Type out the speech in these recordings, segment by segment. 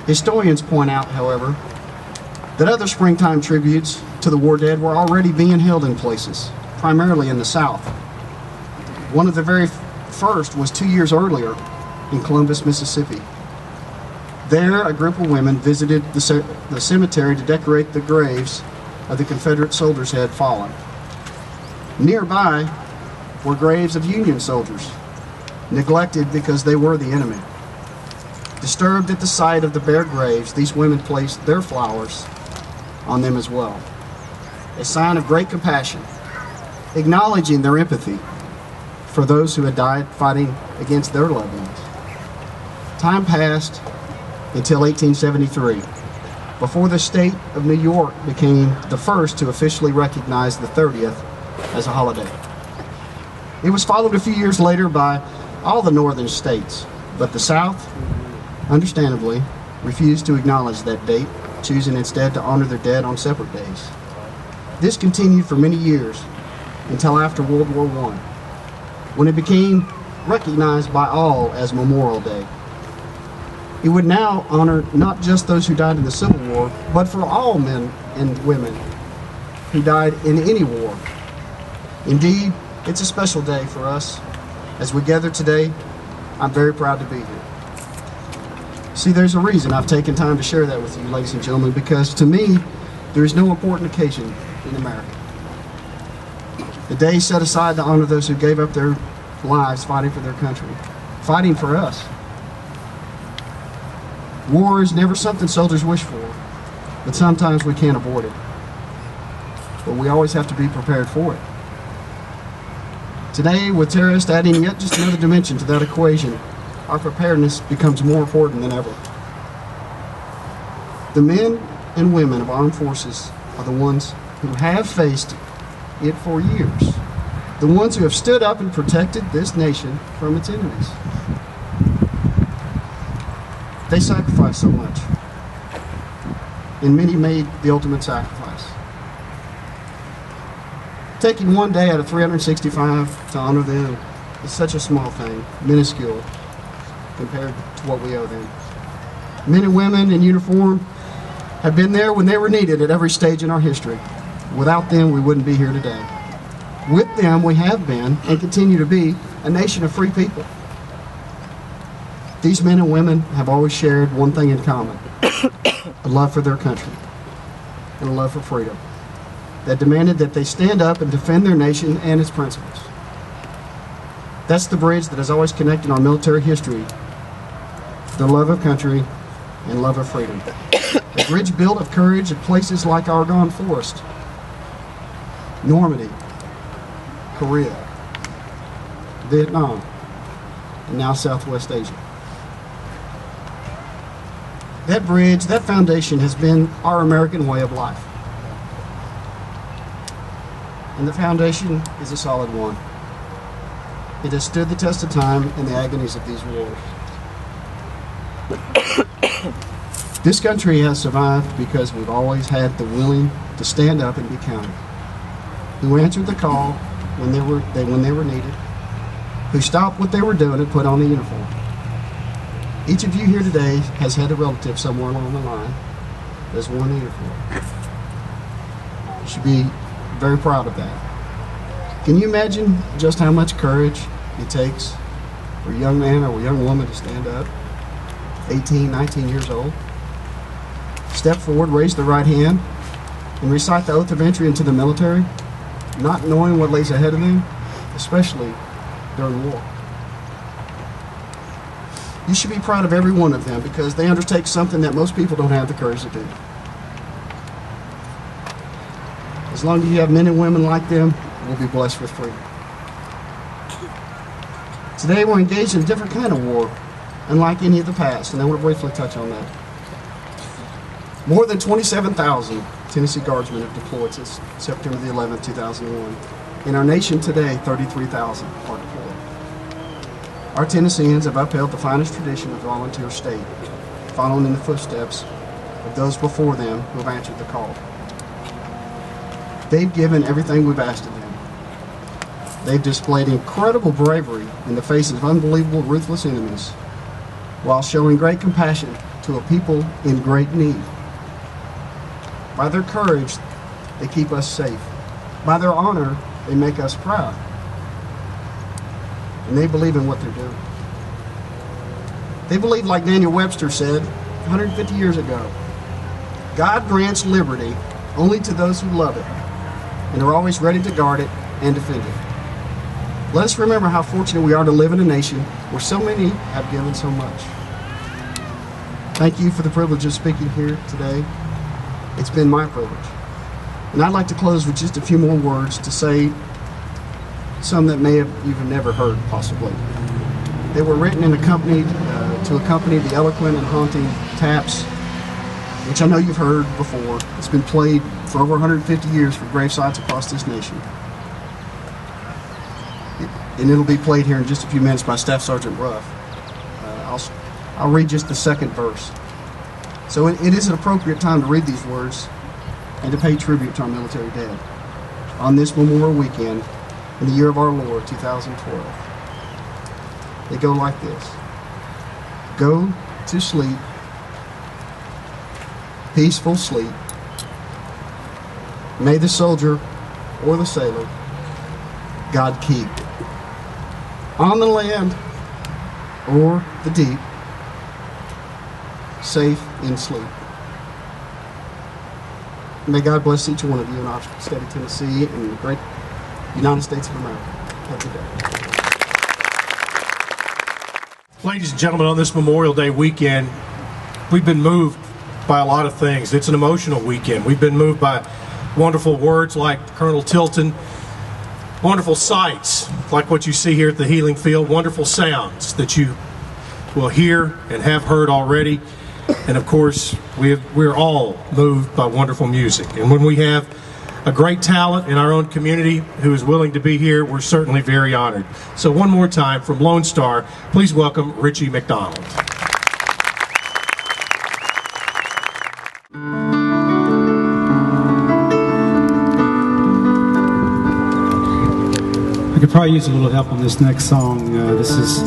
Historians point out, however, that other springtime tributes to the war dead were already being held in places, primarily in the South. One of the very first was 2 years earlier in Columbus, Mississippi. There, a group of women visited the cemetery to decorate the graves of the Confederate soldiers who had fallen. Nearby were graves of Union soldiers, neglected because they were the enemy. Disturbed at the sight of the bare graves, these women placed their flowers on them as well, a sign of great compassion, acknowledging their empathy for those who had died fighting against their loved ones. Time passed until 1873, before the state of New York became the first to officially recognize the 30th as a holiday. It was followed a few years later by all the northern states, but the South, understandably, refused to acknowledge that date, choosing instead to honor their dead on separate days. This continued for many years until after World War I, when it became recognized by all as Memorial Day. It would now honor not just those who died in the Civil War, but for all men and women who died in any war. Indeed, it's a special day for us. As we gather today, I'm very proud to be here. See, there's a reason I've taken time to share that with you, ladies and gentlemen, because to me, there is no important occasion in America. The day set aside to honor those who gave up their lives fighting for their country, fighting for us. War is never something soldiers wish for, but sometimes we can't avoid it. But we always have to be prepared for it. Today, with terrorists adding yet just another dimension to that equation, our preparedness becomes more important than ever. The men and women of armed forces are the ones who have faced it for years, the ones who have stood up and protected this nation from its enemies. They sacrificed so much, and many made the ultimate sacrifice. Taking one day out of 365 to honor them is such a small thing, minuscule, compared to what we owe them. Men and women in uniform have been there when they were needed at every stage in our history. Without them, we wouldn't be here today. With them, we have been, and continue to be, a nation of free people. These men and women have always shared one thing in common, a love for their country and a love for freedom that demanded that they stand up and defend their nation and its principles. That's the bridge that has always connected our military history, the love of country and love of freedom. A bridge built of courage at places like Argonne Forest, Normandy, Korea, Vietnam, and now Southwest Asia. That bridge, that foundation has been our American way of life. And the foundation is a solid one. It has stood the test of time in the agonies of these wars. This country has survived because we've always had the willing to stand up and be counted, who answered the call when they were needed, who stopped what they were doing and put on the uniform. Each of you here today has had a relative somewhere along the line that's worn the uniform. You should be very proud of that. Can you imagine just how much courage it takes for a young man or a young woman to stand up, 18, 19 years old, step forward, raise the right hand, and recite the oath of entry into the military, not knowing what lays ahead of them, especially during war? You should be proud of every one of them because they undertake something that most people don't have the courage to do. As long as you have men and women like them, we'll be blessed with freedom. Today we're engaged in a different kind of war, unlike any of the past, and I want to briefly touch on that. More than 27,000 Tennessee Guardsmen have deployed since September the 11th, 2001. In our nation today, 33,000 are deployed. Our Tennesseans have upheld the finest tradition of volunteer state, following in the footsteps of those before them who have answered the call. They've given everything we've asked of them. They've displayed incredible bravery in the face of unbelievable, ruthless enemies, while showing great compassion to a people in great need. By their courage, they keep us safe. By their honor, they make us proud. And they believe in what they're doing. They believe, like Daniel Webster said 150 years ago, God grants liberty only to those who love it and are always ready to guard it and defend it. Let us remember how fortunate we are to live in a nation where so many have given so much. Thank you for the privilege of speaking here today. It's been my privilege. And I'd like to close with just a few more words to say some that may have you've never heard, possibly. They were written and accompanied to accompany the eloquent and haunting taps, which I know you've heard before. It's been played for over 150 years for gravesites across this nation. And it'll be played here in just a few minutes by Staff Sergeant Ruff. I'll read just the second verse. So it is an appropriate time to read these words and to pay tribute to our military dead on this Memorial Weekend in the year of our Lord, 2012. They go like this. Go to sleep, peaceful sleep. May the soldier or the sailor God keep. On the land or the deep, safe in sleep. May God bless each one of you in our state of Tennessee and the great United States of America. Have a good day. Ladies and gentlemen, on this Memorial Day weekend, we've been moved by a lot of things. It's an emotional weekend. We've been moved by wonderful words like Colonel Tilton, wonderful sights like what you see here at the Healing Field, wonderful sounds that you will hear and have heard already. And of course, we're all moved by wonderful music. And when we have a great talent in our own community who is willing to be here, we're certainly very honored. So one more time from Lone Star, please welcome Richie McDonald. I could probably use a little help on this next song. This is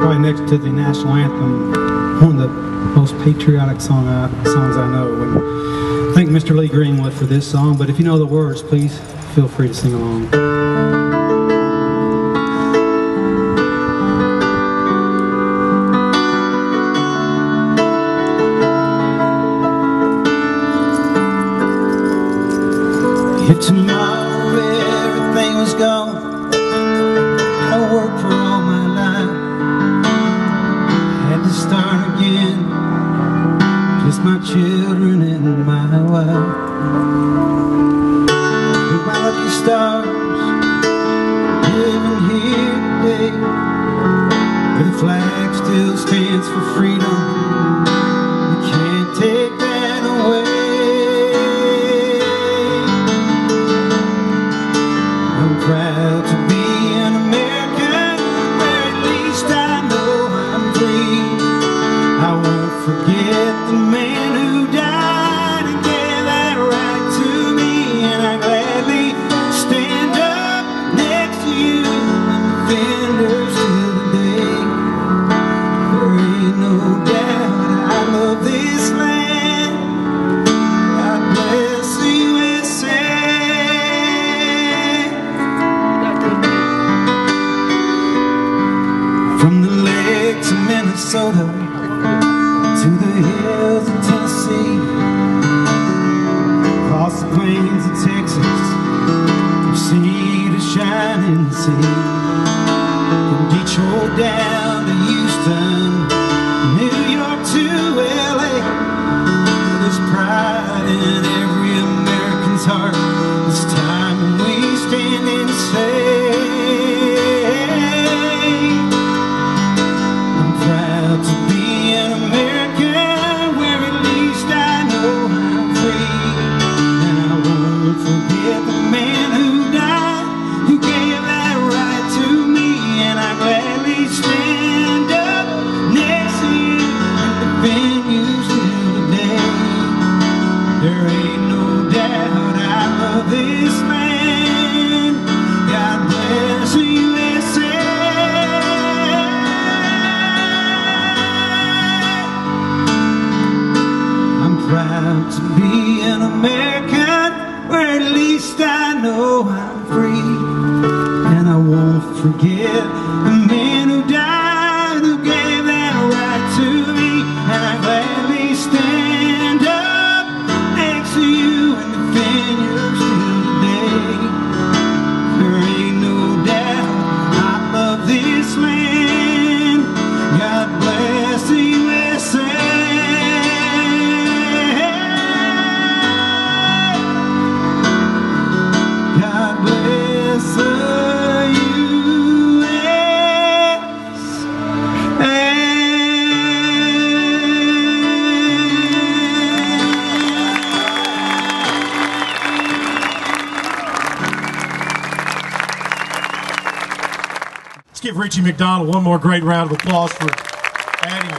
probably next to the national anthem, one of the most patriotic songs I know. And thank Mr. Lee Greenwood for this song, but if you know the words, please feel free to sing along. If tomorrow everything was gone, I worked for all my life, had to start again, just my children and my wife. With my lucky stars, living here today, where the flag still stands for freedom, you can't take that away. Proud to be an American, where at least I know I'm free. I won't forget the man who died and gave that right to me, and I gladly stand up next to you and defenders till the day. There ain't no doubt I love this land. God bless the USA. From the lakes of Minnesota to the hills of Tennessee, across the plains of Texas, from sea to shining sea, from Detroit down to Houston, New York to LA, there's pride in every American's heart. This time we stand and say, to be an American, where at least I know I'm free. And I won't forget the man who died, who gave that right to me, and I gladly stand forget the man who died, who gave that right to me. And I gladly stand up next to you and defend your still today. There ain't no doubt I love this land. God bless the USA. God bless the Let's give Richie McDonald one more great round of applause for adding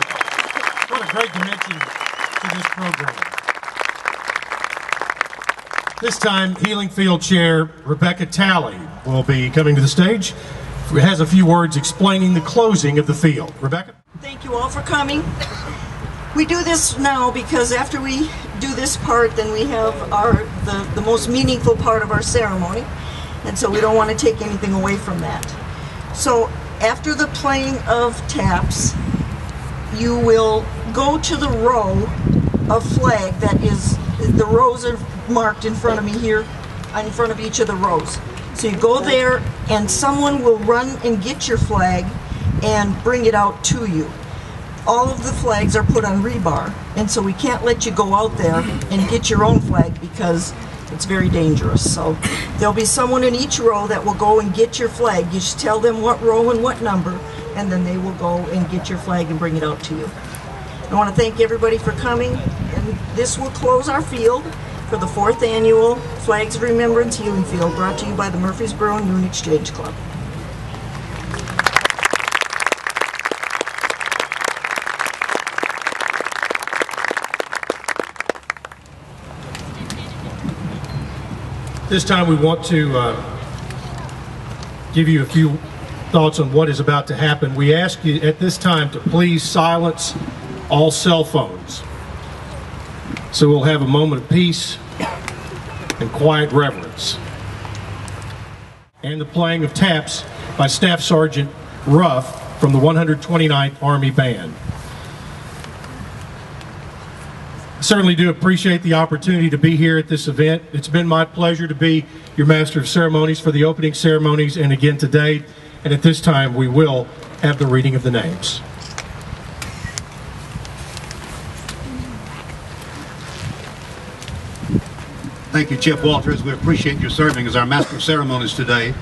what a great dimension to this program. This time, Healing Field Chair Rebecca Talley will be coming to the stage. She has a few words explaining the closing of the field. Rebecca? Thank you all for coming. We do this now because after we do this part, then we have the most meaningful part of our ceremony, and so we don't want to take anything away from that. So after the playing of taps, you will go to the row of flag that is, the rows are marked in front of me here, in front of each of the rows. So you go there and someone will run and get your flag and bring it out to you. All of the flags are put on rebar, and so we can't let you go out there and get your own flag because it's very dangerous. So there'll be someone in each row that will go and get your flag. You just tell them what row and what number, and then they will go and get your flag and bring it out to you. I want to thank everybody for coming, and this will close our field for the 4th annual Flags of Remembrance Healing Field, brought to you by the Murfreesboro Noon Exchange Club. This time we want to give you a few thoughts on what is about to happen. We ask you at this time to please silence all cell phones. So we'll have a moment of peace and quiet reverence. And the playing of taps by Staff Sergeant Ruff from the 129th Army Band. I certainly do appreciate the opportunity to be here at this event. It's been my pleasure to be your Master of Ceremonies for the opening ceremonies and again today. And at this time, we will have the reading of the names. Thank you, Chief Walters. We appreciate your serving as our Master of Ceremonies today.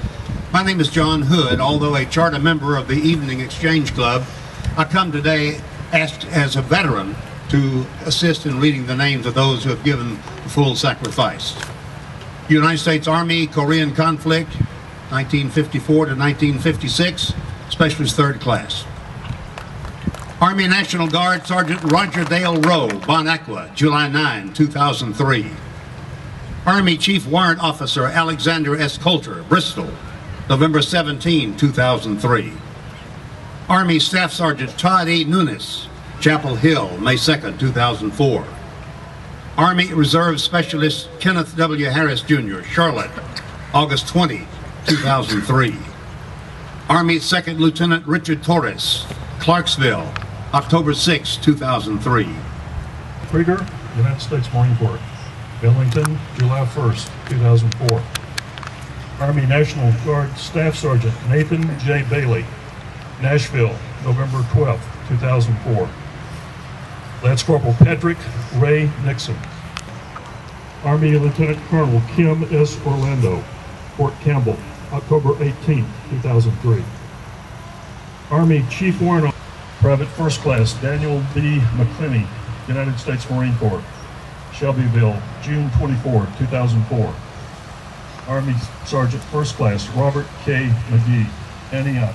My name is John Hood. Although a charter member of the Evening Exchange Club, I come today asked as a veteran to assist in reading the names of those who have given the full sacrifice. United States Army, Korean conflict, 1954 to 1956, Specialist 3rd Class. Army National Guard, Sergeant Roger Dale Rowe, Bon Aqua, July 9, 2003. Army Chief Warrant Officer Alexander S. Coulter, Bristol, November 17, 2003. Army Staff Sergeant Todd E. Nunes, Chapel Hill, May 2nd, 2004. Army Reserve Specialist Kenneth W. Harris, Jr., Charlotte, August 20, 2003. Army 2nd Lieutenant Richard Torres, Clarksville, October 6, 2003. Krieger, United States Marine Corps, Billington, July 1st, 2004. Army National Guard Staff Sergeant Nathan J. Bailey, Nashville, November 12th, 2004. Lance Corporal Patrick Ray Nixon. Army Lieutenant Colonel Kim S. Orlando, Fort Campbell, October 18th, 2003. Army Chief Warrant Officer Private First Class Daniel B. McClinney, United States Marine Corps, Shelbyville, June 24, 2004. Army Sergeant First Class Robert K. McGee, Antioch,